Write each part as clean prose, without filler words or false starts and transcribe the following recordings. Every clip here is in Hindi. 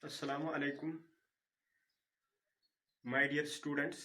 Assalamu alaikum, my dear students.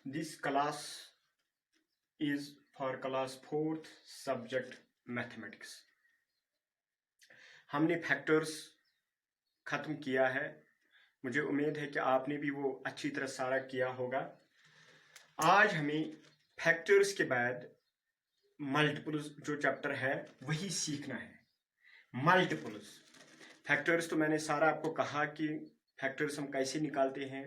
This class is for class 4th subject mathematics. हमने फैक्टर्स ख़त्म किया है। मुझे उम्मीद है कि आपने भी वो अच्छी तरह सारा किया होगा। आज हमें फैक्टर्स के बाद मल्टीपल्स जो चैप्टर है वही सीखना है। मल्टीपल्स फैक्टर्स तो मैंने सारा आपको कहा कि फैक्टर्स हम कैसे निकालते हैं,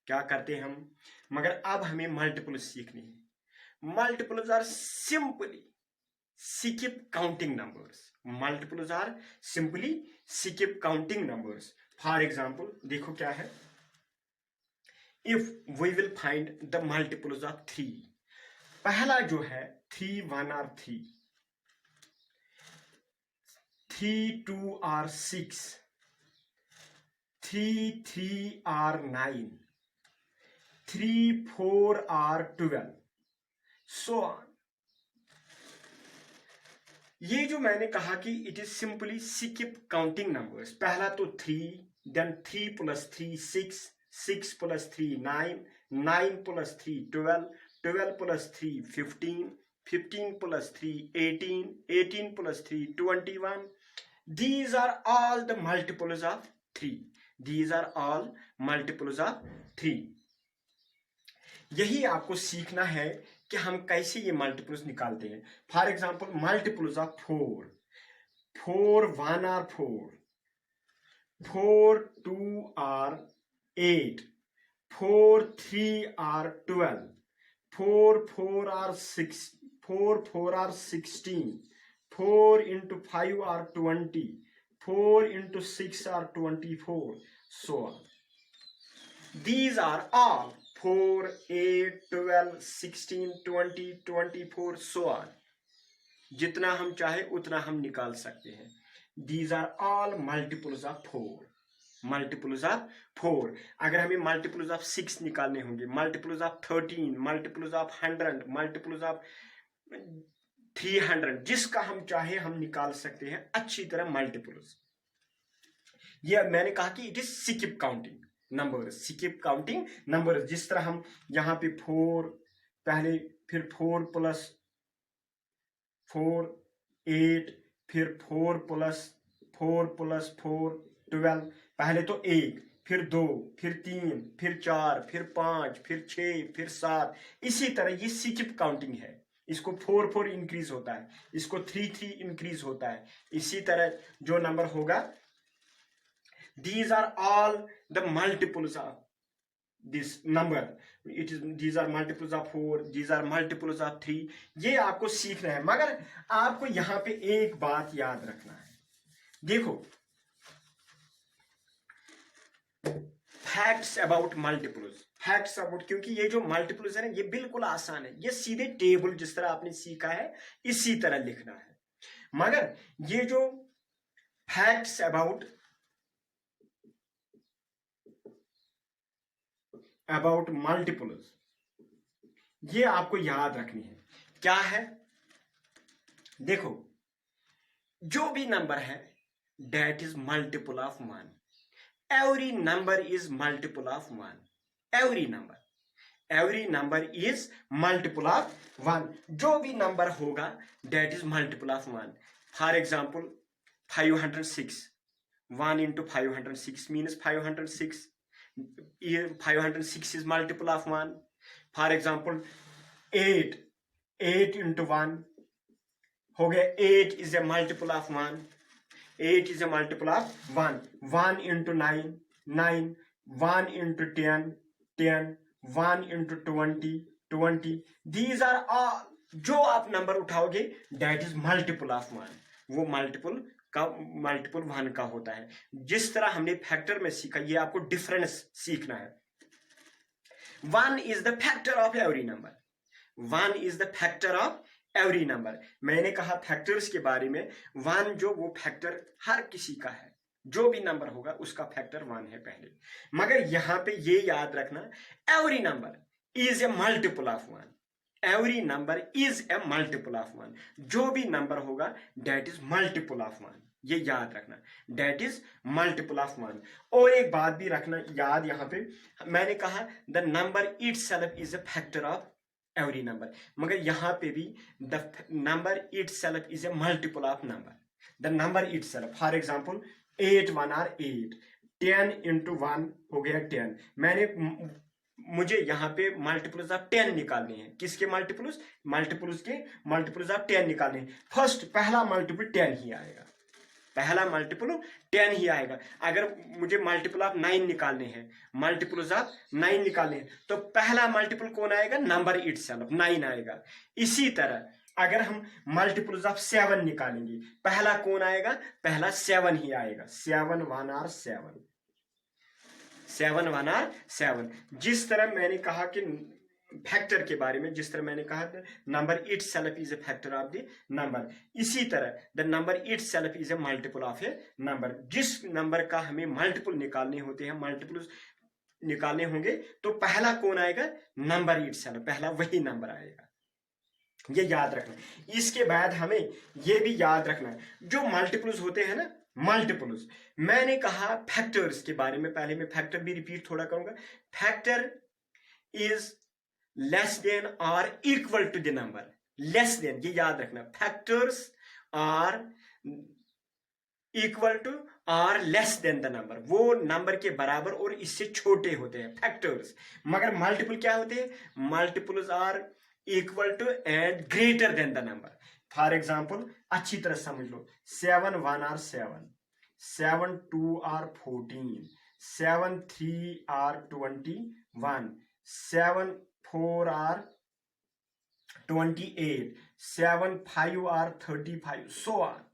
क्या करते हैं हम, मगर अब हमें मल्टीपल्स सीखनी है। Multiples are simply skip counting numbers. Multiples are simply skip counting numbers. For example, देखो क्या है, if we will find the multiples of 3, पहला जो है 3 1 are 3, 3 2 are 6, 3 3 are 9, 3 4 are 12, so on. ये जो मैंने कहा कि it is simply skip counting numbers, पहला तो 3, then 3 + 3 6, 6 + 3 9, 9 + 3 12, 12 + 3 15, 15 + 3 18, 18 + 3 21. These are all the multiples of 3. These are all multiples of 3. यही आपको सीखना है कि हम कैसे ये मल्टीपल्स निकालते हैं। For example, multiples of 4, 4 1 are 4, 4 2 are 8, 4 3 are 12, 4 4 are 6, 4 4 are 16, 4 into 5 are 20, 4 into 6 are 24, so on. These are all 4, 8, 12, 16, 20, 24, so on. जितना हम चाहे उतना हम निकाल सकते हैं। These are all multiples of 4. Multiples of 4. अगर हमें multiples of 6 निकालने होंगे, multiples of 13, multiples of 100, multiples of 300, जिसका हम चाहे हम निकाल सकते हैं अच्छी तरह multiples. ये मैंने कहा कि it is skip counting number, skip counting number. जिस तरह हम यहाँ पे 4 पहले, फिर 4 + 4 8, फिर 4 + 4 + 4 12, पहले तो 1, फिर 2, फिर 3, फिर 4, फिर 5, फिर 6, फिर 7, इसी तरह ये स्किप काउंटिंग है। इसको 4 4 इंक्रीज होता है, इसको 3 3 इंक्रीज होता है। इसी तरह जो नंबर होगा, these are all the multiples of this number. These are multiples of 4, these are multiples of 3. ये आपको सीखना है, मगर आपको यहां पे एक बात याद रखना है। देखो, facts about multiples, facts about, क्योंकि ये जो मल्टीपल्स है ना, ये बिल्कुल आसान है। ये सीधे टेबल जिस तरह आपने सीखा है इसी तरह लिखना है। मगर ये जो फैक्ट्स अबाउट मल्टीपल्स, ये आपको याद रखनी है। क्या है, देखो, जो भी नंबर है that is multiple of 1. Every number is multiple of 1. Every number is multiple of 1. जो भी नंबर होगा that is multiple of 1. For example 506, 1 into 506 means 506. 506 is multiple of 1. For example, 8 into 1 हो गया, 8 is a multiple of 1. 8 is a multiple of 1. 1 into 9, 9. 1 into 10, 10. 1 into 20, 20. These are all, जो आप number उठाओगे that is multiple of 1. वो मल्टीपल 1 का होता है। जिस तरह हमने फैक्टर में सीखा, ये आपको डिफरेंस सीखना है। 1 is the factor of every number. 1 is the factor of every number. मैंने कहा फैक्टर्स के बारे में, 1 जो वो फैक्टर हर किसी का है, जो भी नंबर होगा उसका फैक्टर 1 है पहले। मगर यहां पे ये याद रखना, every number is a multiple of 1. Every number is a multiple of 1. जो भी नंबर होगा that is multiple of 1. ये याद रखना, डेट इज मल्टीपल ऑफ 1। और एक बात भी रखना याद, यहाँ पे मैंने कहा the number itself is a factor of every number, मगर यहाँ पे भी the number itself is a multiple of number, the number itself. For example 8 1 are 8, 10 into 1 हो गया 10। मुझे यहाँ पे मल्टीपल्स ऑफ 10 निकालने हैं। किसके मल्टीपल्स? मल्टीपल्स के मल्टीपल्स ऑफ 10 निकालने हैं। फर्स्ट पहला मल्टीपल 10 ही आएगा, पहला मल्टीपल 10 ही आएगा। अगर मुझे मल्टीपल ऑफ 9 निकालने हैं, मल्टीपल्स ऑफ 9 निकालने हैं, तो पहला मल्टीपल कौन आएगा? नंबर इटसेल्फ 9 आएगा। इसी तरह अगर हम मल्टीपल्स ऑफ 7 निकालेंगे, पहला कौन आएगा? पहला 7 ही आएगा। 7 1 आर 7, 7 1 आर 7। जिस तरह मैंने कहा कि फैक्टर के बारे में, जिस तरह मैंने कहा number itself is a factor of the number, इसी तरह the number itself is a multiple of A number. जिस नंबर का हमें मल्टीपल निकालने होते हैं, मल्टीपल्स निकालने होंगे, तो पहला कौन आएगा? नंबर इटसेल्फ, पहला वही नंबर आएगा। ये याद रखना। इसके बाद हमें ये भी याद रखना है, जो मल्टीपल्स होते हैं ना, मल्टीपल्स, मैंने कहा फैक्टर्स के बारे में, पहले मैं फैक्टर भी रिपीट थोड़ा करूंगा। फैक्टर इज लेस देन और equal to the number, less than, ये याद रखना। फैक्टर्स आर इक्वल टू और लेस देन द नंबर, वो नंबर के बराबर और इससे छोटे होते हैं फैक्टर्स। मगर मल्टीपल क्या होते हैं? Multiples are equal to and greater than the number. For example अच्छी तरह समझ लो, 7 1 are 7, 7 2 are 14, 7 3 are 21, 7 4 are 28, 7 5 are 35, so on.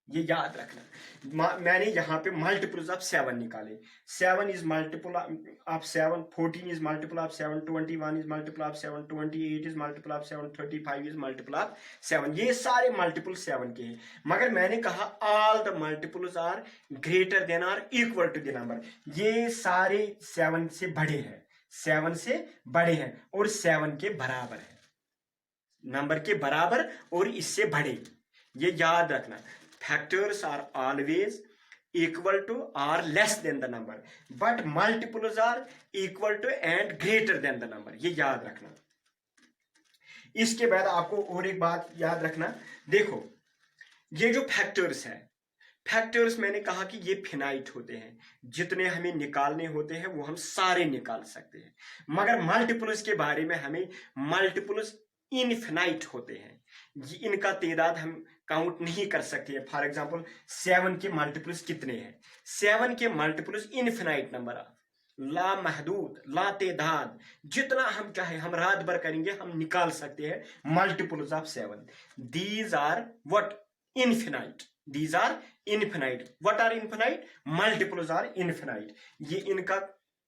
ये याद रखना। मैंने यहाँ पे मल्टीपल्स ऑफ 7 निकाले। 7 is multiple of 7, 14 is multiple of 7, 21 is multiple of 7, 28 is multiple of 7, 35 is multiple of 7। ये सारे मल्टीपल 7 के हैं। मगर मैंने कहा all the multiples are greater than और इक्वल टू द नंबर, ये सारे 7 से बड़े हैं, 7 से बड़े हैं और 7 के बराबर है, नंबर के बराबर और इससे बड़े। ये याद रखना। Factors are always equal to or less than the number, but multiples are equal to and greater than the number. ये याद रखना। इसके बाद आपको और एक बात याद रखना, देखो ये जो फैक्टर्स है, फैक्टर्स मैंने कहा कि ये फिनाइट होते हैं, जितने हमें निकालने होते हैं वो हम सारे निकाल सकते हैं। मगर मल्टीपल्स के बारे में हमें मल्टीपल्स इनफिनाइट होते हैं, इनका तादाद हम काउंट नहीं कर सकते हैं। फॉर एग्जांपल 7 के मल्टीपल्स कितने हैं? 7 के मल्टीपल्स इनफिनाइट नंबर ऑफ, ला महदूद, ला तादाद, जितना हम चाहे हम रात भर करेंगे हम निकाल सकते हैं multiples of 7। These are what? Infinite. These are infinite. What are infinite? Multiples are infinite. ये इनका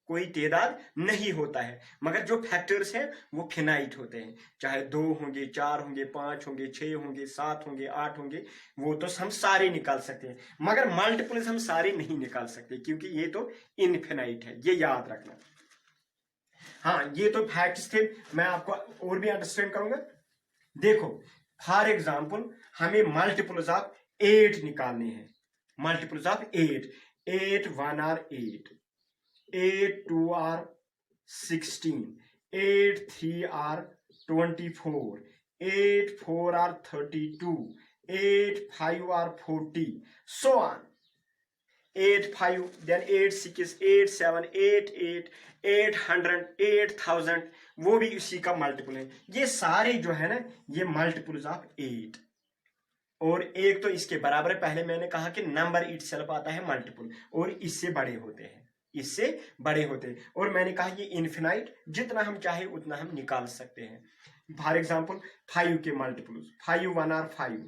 कोई तादाद नहीं होता है। मगर जो फैक्टर्स हैं वो फिनाइट होते हैं, चाहे 2 होंगे, 4 होंगे, 5 होंगे, 6 होंगे, 7 होंगे, 8 होंगे, वो तो हम सारे निकाल सकते हैं। मगर मल्टीपल्स हम सारे नहीं निकाल सकते क्योंकि ये तो इनफिनाइट है। ये याद रखना। हाँ, ये तो फैक्ट्स थे, मैं आपको और भी अंडरस्टैंड करूंगा। देखो फॉर एग्जाम्पल हमें मल्टीपल्स ऑफ 8 निकालने हैं। Multiples of 8, 8 1 are 8, 8 2 are 16, 8 3 are 24, 8 4 are 32, 8 5 are 40, so on. 8 5, then 8 6, 8 7, 8 8, 800, 8000, वो भी उसी का मल्टीपल है। ये सारे जो है ना, ये मल्टीपल्स ऑफ 8। और एक तो इसके बराबर है। पहले मैंने कहा कि नंबर इटसेल्फ आता है मल्टीपल और इससे बड़े होते हैं, इससे बड़े होते हैं। और मैंने कहा ये इनफिनाइट, जितना हम चाहे उतना हम निकाल सकते हैं। फॉर एग्जांपल 5 के multiples, 5 1 are 5,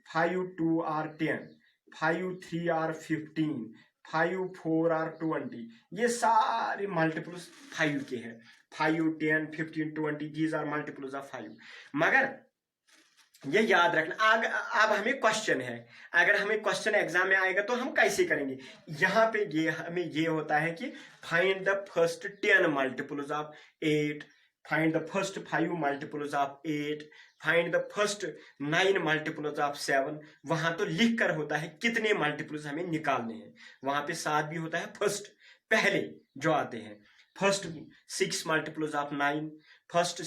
5 2 are 10, 5 3 are 15, 5 4 are 20, ये सारे मल्टीपल्स 5 के हैं। 5 10 15 20, दीज आर मल्टीपल्स ऑफ 5। मगर ये याद रखना। अब हमें क्वेश्चन है, अगर हमें क्वेश्चन एग्जाम में आएगा तो हम कैसे करेंगे? यहाँ पे ये हमें ये होता है कि find the first 10 multiples of 8, find the first 5 multiples of 8, find the first 9 multiples of 7, वहां तो लिख कर होता है कितने मल्टीपल्स हमें निकालने हैं, वहां पे 7 भी होता है फर्स्ट पहले जो आते हैं, first 6 multiples of 9, first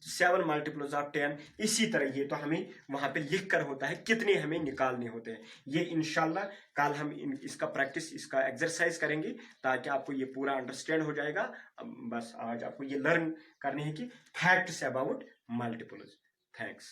7 multiples of 10, इसी तरह ये तो हमें वहां पे लिख कर होता है कितने हमें निकालने होते हैं। ये इंशाल्लाह कल हम इसका प्रैक्टिस, इसका एक्सरसाइज करेंगे ताकि आपको ये पूरा अंडरस्टैंड हो जाएगा। बस आज आपको ये लर्न करने हैं कि फैक्ट्स अबाउट मल्टीपल्स। थैंक्स।